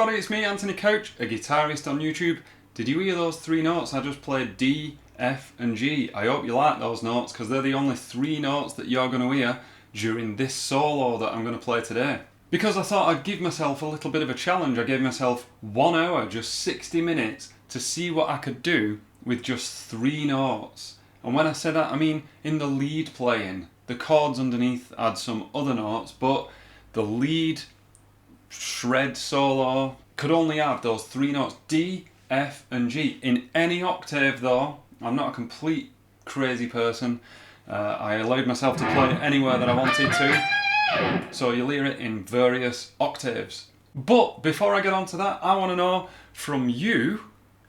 everybody, it's me, Anthony Couch, a guitarist on YouTube. Did you hear those three notes? I just played D, F and G. I hope you like those notes because they're the only three notes that you're going to hear during this solo that I'm going to play today. Because I thought I'd give myself a little bit of a challenge. I gave myself 1 hour, just 60 minutes, to see what I could do with just three notes. And when I say that, I mean in the lead playing. The chords underneath add some other notes, but the lead shred solo could only have those three notes, D, F and G. In any octave though. I'm not a complete crazy person. I allowed myself to play anywhere that I wanted to. So you'll hear it in various octaves. But before I get on to that, I want to know from you,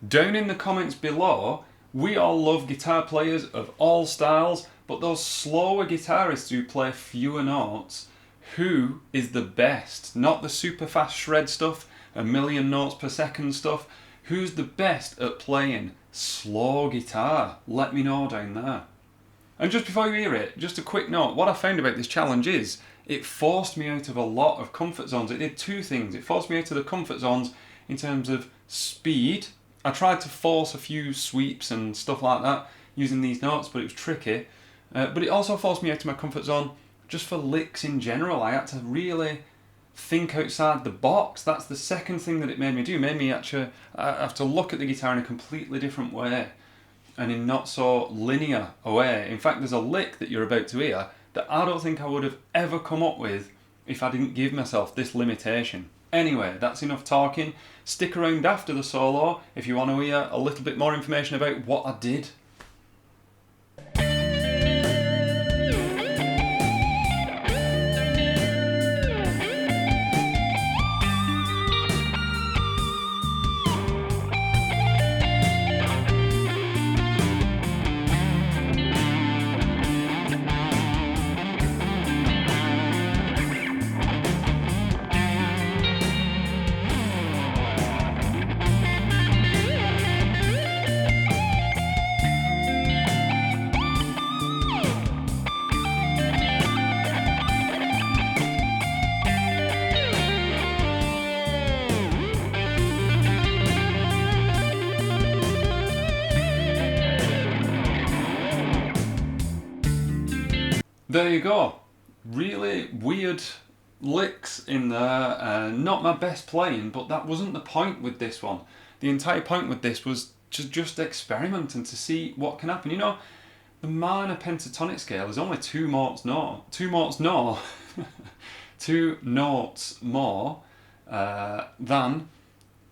down in the comments below, we all love guitar players of all styles, but those slower guitarists who play fewer notes, who is the best? Not the super fast shred stuff, 1,000,000 notes per second stuff. Who's the best at playing slow guitar? Let me know down there. And just before you hear it, just a quick note, what I found about this challenge is it forced me out of a lot of comfort zones. It did two things. It forced me out of the comfort zones in terms of speed. I tried to force a few sweeps and stuff like that using these notes, but it was tricky. But it also forced me out of my comfort zone just for licks in general. I had to really think outside the box. That's the second thing that it made me do. It made me actually have to look at the guitar in a completely different way and in not so linear a way. In fact, there's a lick that you're about to hear that I don't think I would have ever come up with if I didn't give myself this limitation. Anyway, that's enough talking. Stick around after the solo if you want to hear a little bit more information about what I did. There you go. Really weird licks in there. Not my best playing, but that wasn't the point with this one. The entire point with this was to just experiment and to see what can happen. You know, the minor pentatonic scale is only two notes more than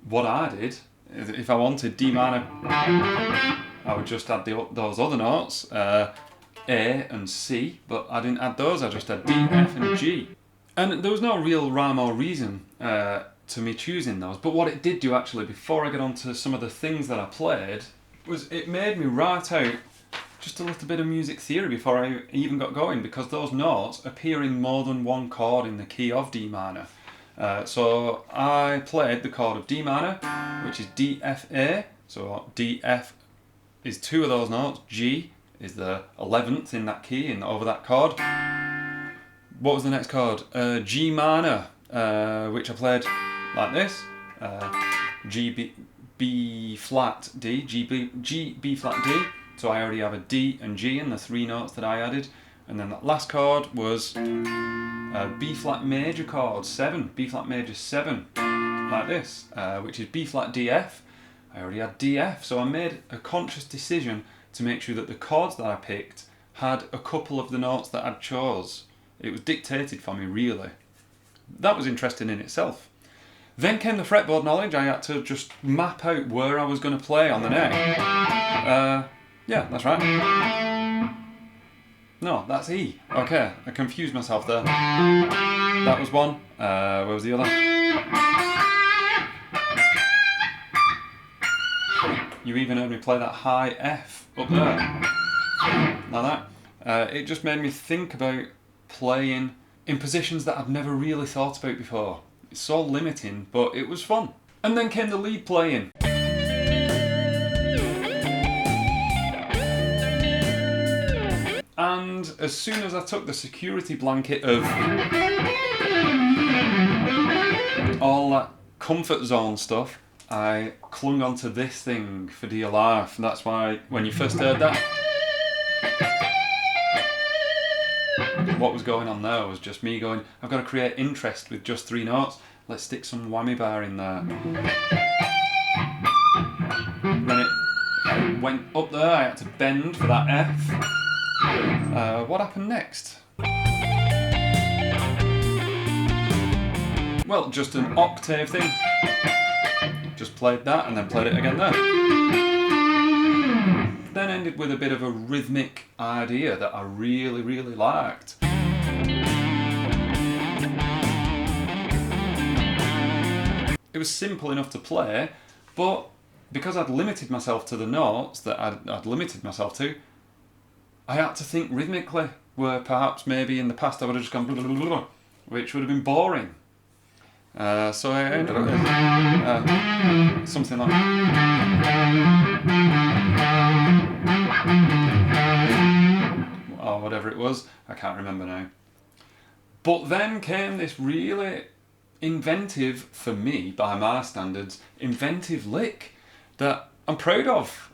what I did. If I wanted D minor, I would just add those other notes. A and C, but I didn't add those, I just had D, F and G. And there was no real rhyme or reason to me choosing those, but what it did do actually, before I get on to some of the things that I played, was it made me write out just a little bit of music theory before I even got going, because those notes appear in more than one chord in the key of D minor. So I played the chord of D minor, which is D, F, A, so D, F is two of those notes, G is the 11th in that key and over that chord. What was the next chord? G minor, which I played like this. G, B flat, D, G, B flat, D. So I already have a D and G in the three notes that I added. And then that last chord was a B flat major chord, 7, B flat major 7, like this, which is B flat, D, F. I already had D, F, so I made a conscious decision to make sure that the chords that I picked had a couple of the notes that I'd chose. It was dictated for me, really. That was interesting in itself. Then came the fretboard knowledge. I had to just map out where I was going to play on the neck. Yeah, that's right. No, that's E. Okay, I confused myself there. That was one. Where was the other? You even heard me play that high F up there. Like that. It just made me think about playing in positions that I've never really thought about before. It's so limiting, but it was fun. And then came the lead playing. And as soon as I took the security blanket of all that comfort zone stuff, I clung onto this thing for dear life, and that's why when you first heard that, what was going on there was just me going, I've got to create interest with just 3 notes, let's stick some whammy bar in there. Then it went up there, I had to bend for that F. What happened next? Well, just an octave thing. Just played that and then played it again there. Then ended with a bit of a rhythmic idea that I really, really liked. It was simple enough to play, but because I'd limited myself to the notes that I'd limited myself to, I had to think rhythmically, where perhaps maybe in the past I would have just gone blah, blah, blah, blah, which would have been boring. So I ended up with something like or whatever it was, I can't remember now. But then came this really inventive, for me, by my standards, inventive lick that I'm proud of.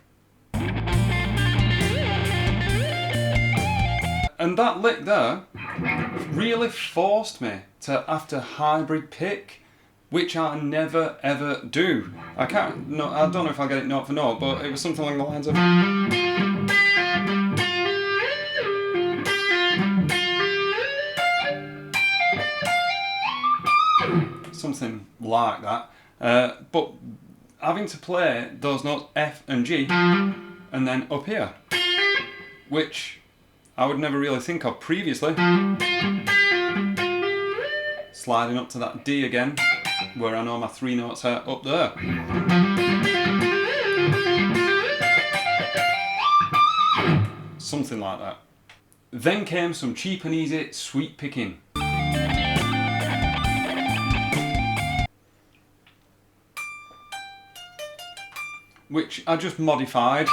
And that lick there really forced me to have to hybrid pick, which I never ever do. I don't know if I'll get it note for note, but it was something along the lines of something like that. But having to play those notes F and G and then up here, which I would never really think of previously. Sliding up to that D again, where I know my 3 notes are up there. Something like that. Then came some cheap and easy sweep picking. Which I just modified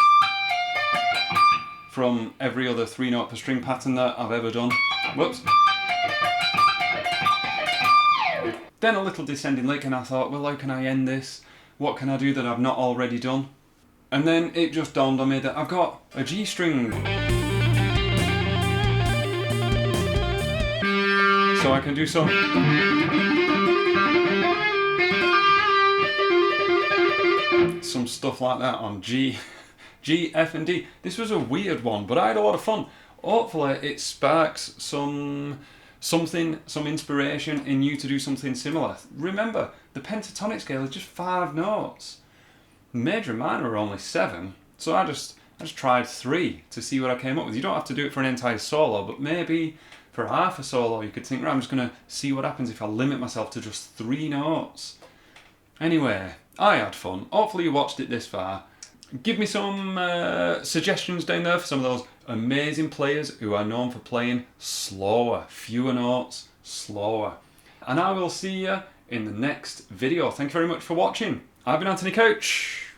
from every other 3 note per string pattern that I've ever done. Whoops. Then a little descending lick, and I thought, well, how can I end this? What can I do that I've not already done? And then it just dawned on me that I've got a G string. So I can do some stuff like that on G, F and D. This was a weird one, but I had a lot of fun. Hopefully it sparks some inspiration in you to do something similar. Remember, the pentatonic scale is just 5 notes. Major and minor are only 7, so I just tried 3 to see what I came up with. You don't have to do it for an entire solo, but maybe for half a solo you could think, right, I'm just going to see what happens if I limit myself to just 3 notes. Anyway, I had fun. Hopefully you watched it this far. Give me some suggestions down there for some of those amazing players who are known for playing slower, fewer notes, slower. And I will see you in the next video. Thank you very much for watching. I've been Anthony Couch.